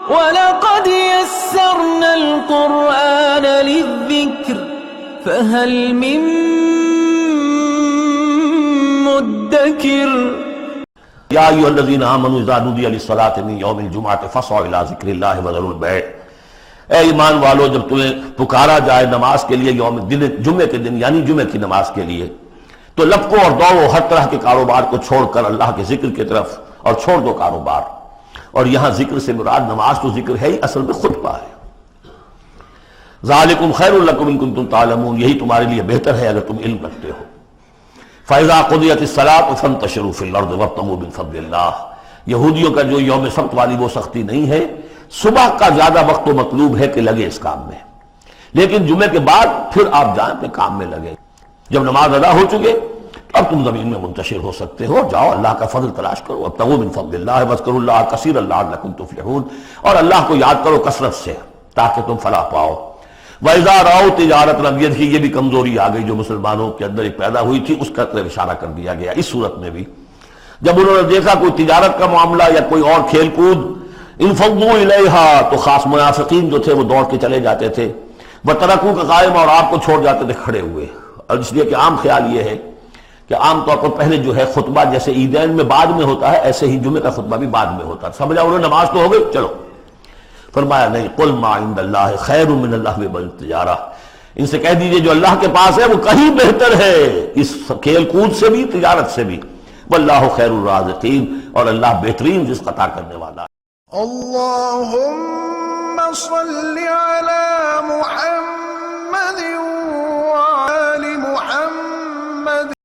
وَلَقَدْ يَسَّرْنَا الْقُرْآنَ لِلذِّكْرِ فَهَلْ مِن مُّدَّكِرٍ یا ایھا الذین آمنوا اذا نودی للصلاۃ من یوم الجمعۃ فاسعوا الی ذکر اللہ وذروا البیع۔ اے ایمان والو، جب تمہیں پکارا جائے نماز کے لیے یوم جمعے کے دن، یعنی جمعے کی نماز کے لیے، تو لپکو اور دوڑو ہر طرح کے کاروبار کو چھوڑ کر اللہ کے ذکر کی طرف، اور چھوڑ دو کاروبار۔ اور یہاں ذکر سے مراد نماز تو ذکر ہے ہی، اصل میں خطبہ ہے۔ ذالکم خیر لکم ان کنتم تعلمون، یہی تمہارے لیے بہتر ہے اگر تم علم رکھتے ہو۔ فَإِذَا قُضِيَتِ الصَّلَاةُ فَانتَشِرُوا فِي الْأَرْضِ وَابْتَغُوا مِن فَضْلِ اللَّهِ۔ یہودیوں کا جو یوم سبت والی وہ سختی نہیں ہے، صبح کا زیادہ وقت تو مطلوب ہے کہ لگے اس کام میں، لیکن جمعے کے بعد پھر آپ جائیں اپنے کام میں لگے۔ جب نماز ادا ہو چکے اب تم زمین میں منتشر ہو سکتے ہو، جاؤ اللہ کا فضل تلاش کرو۔ وابتغوا من فضل اللہ واذکروا اللہ کثیرا لعلکم تفلحون، اور اللہ کو یاد کرو کثرت سے تاکہ تم فلاح پاؤ۔ وَإِذَا رَأَوْا تِجَارَةً، اب یہ دیکھیے یہ بھی کمزوری آ گئی جو مسلمانوں کے اندر ایک پیدا ہوئی تھی، اس کا طرف اشارہ کر دیا گیا اس صورت میں بھی۔ جب انہوں نے دیکھا کوئی تجارت کا معاملہ یا کوئی اور کھیل کود، انفضوا الیہا، تو خاص منافقین جو تھے وہ دوڑ کے چلے جاتے تھے، وترکوک قائما، اور آپ کو چھوڑ جاتے تھے کھڑے ہوئے۔ اور اس لیے کہ عام خیال یہ ہے کہ عام طور پر پہلے جو ہے خطبہ جیسے عیدین میں بعد میں ہوتا ہے، ایسے ہی جمعے کا خطبہ بھی بعد میں ہوتا ہے۔ سمجھا انہوں نے نماز تو ہو گئی، چلو۔ فرمایا نہیں، قل ما عند اللہ خیر من اللہو والتجارہ، ان سے کہہ دیجئے جو اللہ کے پاس ہے وہ کہیں بہتر ہے اس کھیل کود سے بھی، تجارت سے بھی۔ واللہ خیر الرازقین، اور اللہ بہترین رزق عطا کرنے والا ہے۔ اللہم صل علی محمد